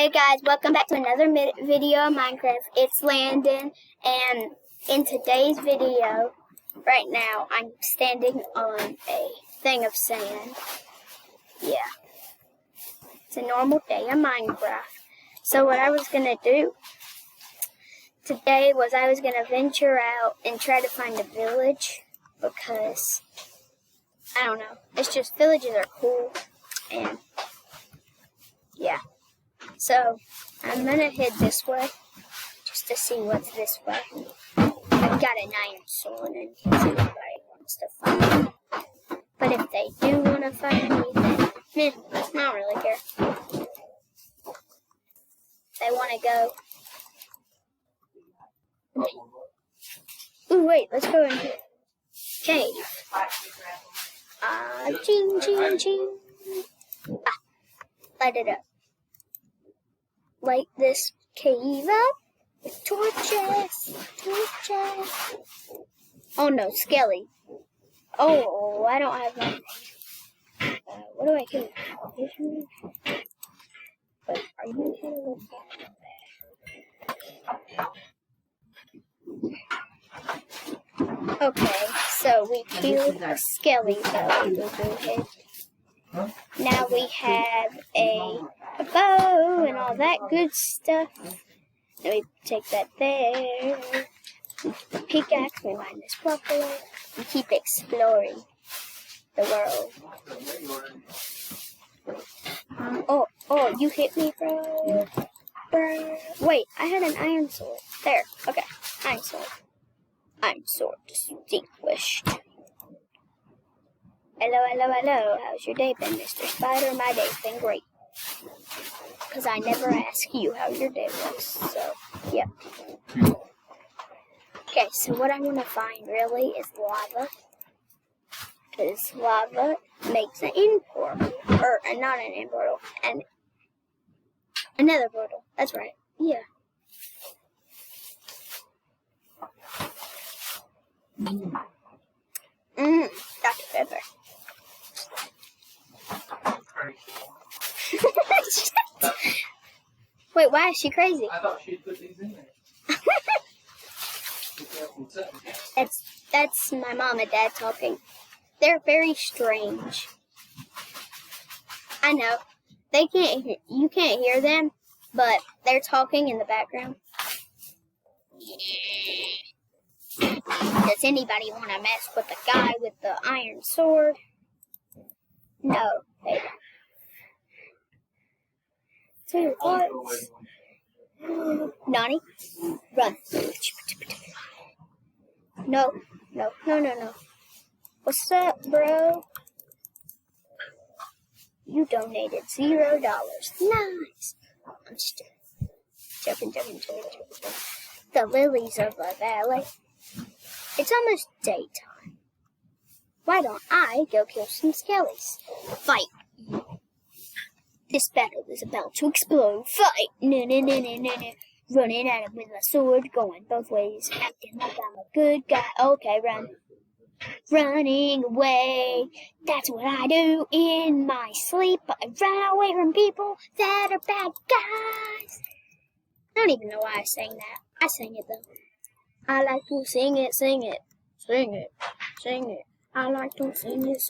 Hey guys, welcome back to another video of Minecraft. It's Landon, and in today's video, right now, I'm standing on a thing of sand. Yeah. It's a normal day in Minecraft. So what I was going to do today was I was going to venture out and try to find a village because, I don't know, it's just villages are cool, and yeah. So, I'm going to head this way, just to see what's this way. I've got an iron sword in case anybody wants to fight me. But if they do want to fight me, then, I don't really care. They want to go. Ooh, wait, let's go in here. Cave. Ching, ching, ching. Light it up. Light this cave up with torches. Oh no, Skelly. Oh, I don't have my. What do I do? But are you going to look at? Okay, so we killed Skelly though. Now we have a bow and all that good stuff. Then we take that there. The pickaxe, we mine this buffalo. We keep exploring the world. Oh, you hit me, bro. Wait, I had an iron sword. There, okay, iron sword. Iron sword distinguished. Hello. How's your day been, Mr. Spider? My day's been great. Because I never ask you how your day was. So, yeah. Okay, so what I want to find really is lava. Because lava makes an end portal. Or, not an end portal. Another portal. That's right. Yeah. Dr. Pepper. Wait, why is she crazy? I thought she'd put these in there. That's my mom and dad talking. They're very strange. I know. They can't hear, you can't hear them, but they're talking in the background. Does anybody want to mess with the guy with the iron sword? No, they don't. Two hearts. Nani, run. No. What's up, bro? You donated $0. Nice. I'm just joking. The lilies of the valley. It's almost daytime. Why don't I go kill some skellies? Fight. This battle is about to explode. Fight! No. Running at him with my sword, going both ways, acting like I'm a good guy. Okay, run. Running away. That's what I do in my sleep. I run away from people that are bad guys. I don't even know why I sang that. I sang it though. I like to sing it. I like to sing it.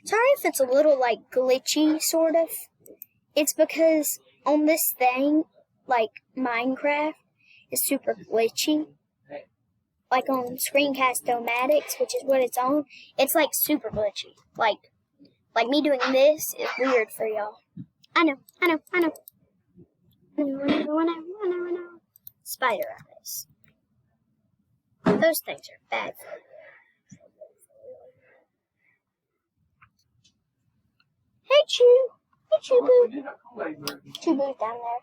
Sorry if it's a little, like, glitchy, sort of. It's because on this thing, like, Minecraft is super glitchy. Like, on Screencast-O-Matics, which is what it's on, it's, like, super glitchy. Like me doing this is weird for y'all. I know. Spider eyes. Those things are bad for you. Hey, Chew. Hey, Chewie. Chewie's down there.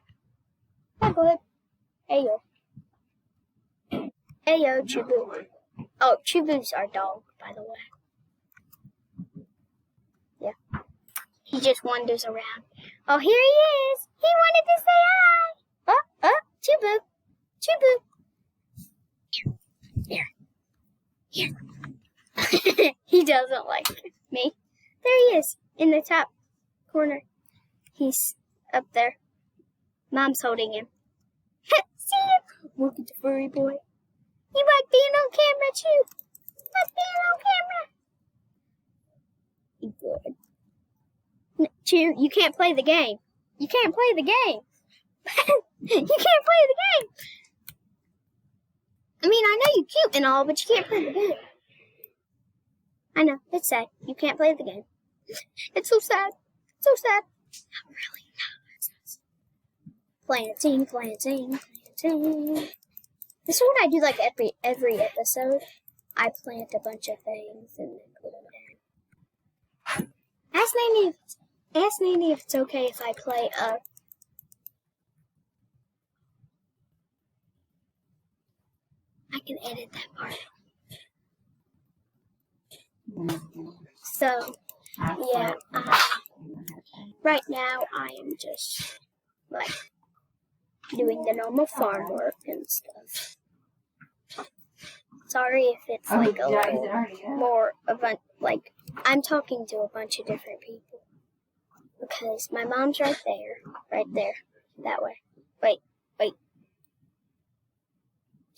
Yeah, go ahead. Hey, yo, Chewie. Oh, Chewie's our dog, by the way. Yeah. He just wanders around. Oh, here he is. He wanted to say hi. Oh, Chewie. Here. He doesn't like me. There he is, in the top corner. He's up there. Mom's holding him. See him? Look at the furry boy. You like being on camera too. Like being on camera. Good. Chew, you can't play the game. You can't play the game. You can't play the game. I mean, I know you're cute and all, but you can't play the game. I know, it's sad. You can't play the game. It's so sad. So sad. Not really. No, it's not. Planting. This is what I do like every episode. I plant a bunch of things and then put them down. Ask Nanny if it's okay if I play I can edit that part. So, yeah, right now I am just, like, doing the normal farm work and stuff. Sorry if it's, like, a little more of a, like, I'm talking to a bunch of different people. Because my mom's right there, that way. Wait.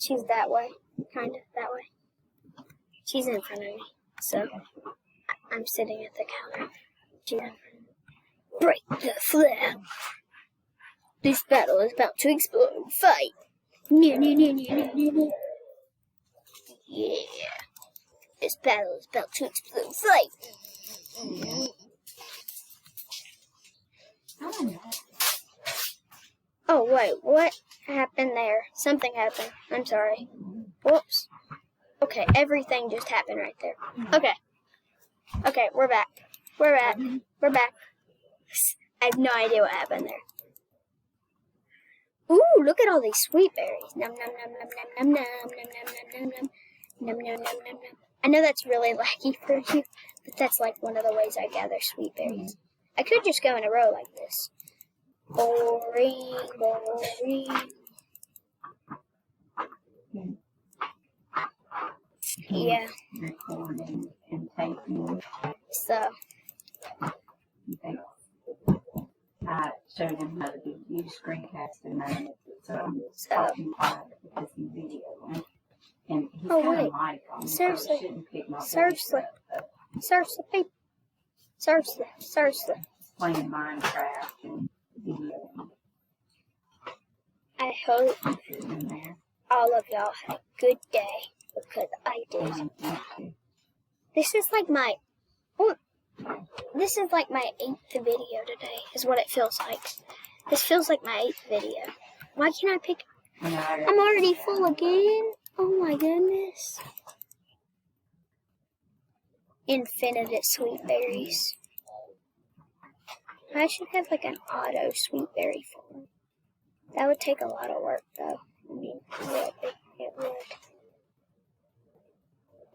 She's that way, kind of, that way. She's in front of me, so I'm sitting at the counter. She's in front of me. Break the flap. This battle is about to explode. Fight. Yeah. This battle is about to explode. Fight. Oh, wait, what happened there? Something happened. I'm sorry. Whoops. Okay, everything just happened right there. Okay, we're back. We're back. I have no idea what happened there. Ooh, look at all these sweet berries. Nom nom nom nom nom nom nom nom nom nom nom nom nom nom nom nom. I know that's really laggy for you, but that's like one of the ways I gather sweet berries. I could just go in a row like this. Boring. Yeah. So. I showed him how to use screencasting mode. So I'm talking quiet because he's videoing. And he's kind of mic on me, so I shouldn't pick my voice up. Seriously. Playing Minecraft and videoing. I hope all of y'all had a good day, because I did. This is like my 8th video today, is what it feels like. This feels like my 8th video. Why can't I pick? I'm already full again. Oh my goodness. Infinite sweet berries. I should have like an auto sweet berry farm. That would take a lot of work though. I mean, it would.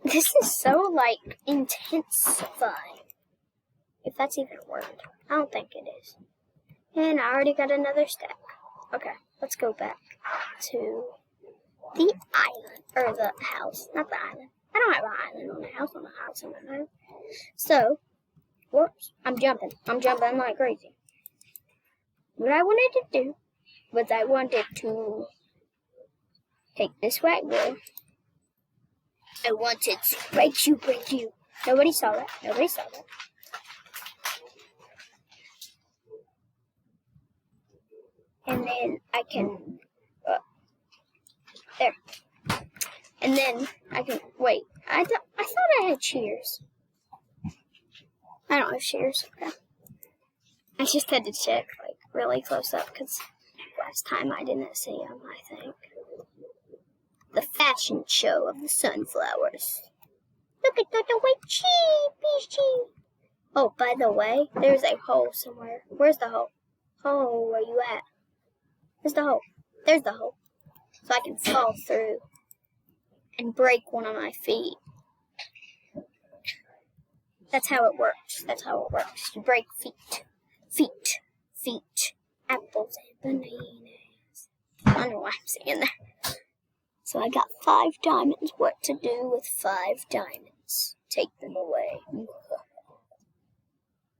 This is so like intensifying. If that's even a word. I don't think it is. And I already got another stack. Okay, let's go back to the island. Or the house. Not the island. I don't have an island on the house. On the house on the home. So, whoops. I'm jumping like crazy. What I wanted to do was I wanted to take this white wheel. I wanted to break you. Nobody saw that. And then I can, there. And then I can, wait, I thought I had shears. I don't have shears, okay. I just had to check, like, really close up, because last time I didn't see them, I think. The fashion show of the sunflowers. Look at the white sheep. Oh, by the way, there's a hole somewhere. Where's the hole? Oh, where you at? Where's the hole? There's the hole. So I can fall through and break one of my feet. That's how it works. You break feet. Apples and bananas. I don't know why I'm saying that. So I got 5 diamonds. What to do with 5 diamonds? Take them away.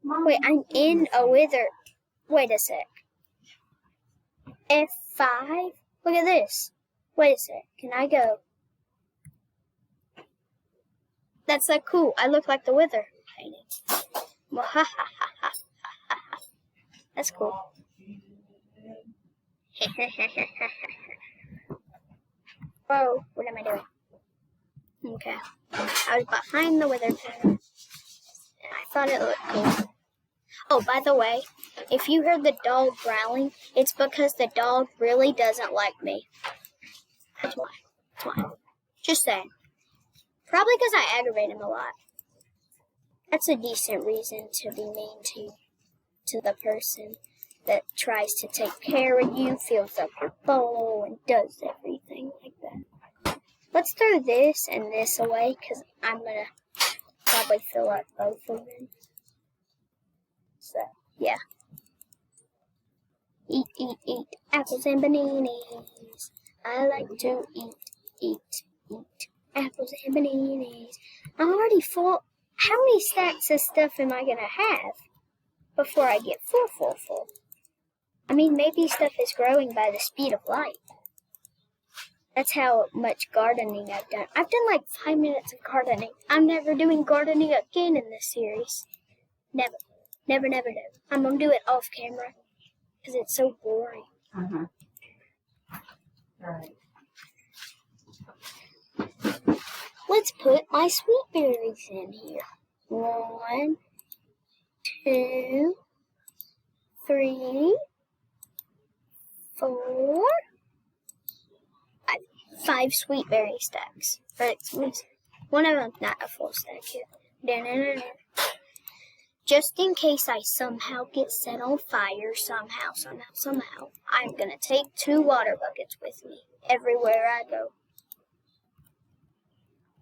Wait, I'm in a wither. Wait a sec. F5. Look at this. Wait a sec. Can I go? That's so cool. I look like the Wither painting. That's cool. Whoa, what am I doing? Okay. I was behind the Wither painting, and I thought it looked cool. Oh, by the way, if you heard the dog growling, it's because the dog really doesn't like me. That's why. That's why. Just saying. Probably because I aggravate him a lot. That's a decent reason to be mean to the person that tries to take care of you, fills up your bowl, and does everything like that. Let's throw this and this away, because I'm going to probably fill up both of them. So, yeah. Eat, eat, eat apples and bananas. I like to eat apples and bananas. I'm already full. How many stacks of stuff am I going to have before I get full? I mean, maybe stuff is growing by the speed of light. That's how much gardening I've done. I've done like 5 minutes of gardening. I'm never doing gardening again in this series. Never. Never. I'm going to do it off camera because it's so boring. Right. Let's put my sweet berries in here. 1, 2, 3, 4, 5 sweet berry stacks. One of them's not a full stack yet. Just in case I somehow get set on fire, somehow, I'm going to take 2 water buckets with me everywhere I go.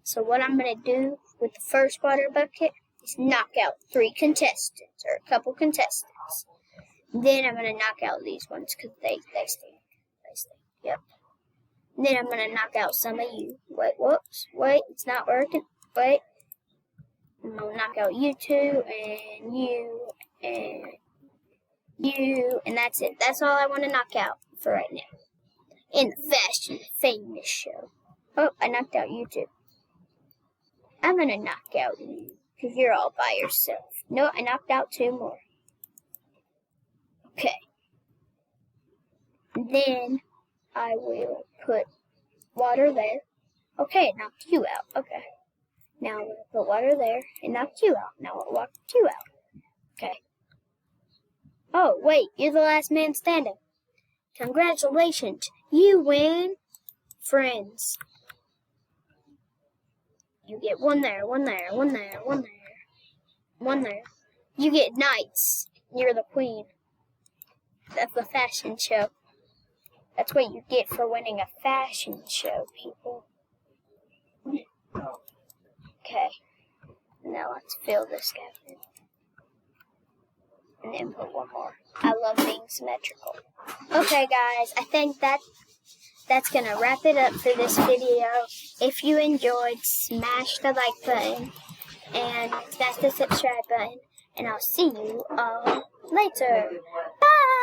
So what I'm going to do with the first water bucket is knock out 3 contestants, or a couple contestants. Then I'm going to knock out these ones because they stink. Yep. Then I'm going to knock out some of you. Wait, it's not working. Wait. I'm going to knock out you 2, and you, and you, and that's it. That's all I want to knock out for right now. In the Fast and Famous show. Oh, I knocked out you 2. I'm going to knock out you, because you're all by yourself. No, I knocked out 2 more. Okay. Then I will put water there. Okay, I knocked you out. Okay. Now I'm going to put water there and knock you out. Now I'll knock you out. Okay. Oh, wait, you're the last man standing. Congratulations. You win friends. You get 1 there, 1 there, 1 there, 1 there, 1 there. You get knights. You're the queen of the fashion show. That's what you get for winning a fashion show, people. Okay. Now let's fill this guy in. And then put 1 more. I love being symmetrical. Okay, guys. I think that's going to wrap it up for this video. If you enjoyed, smash the like button and smash the subscribe button. And I'll see you all later. Bye!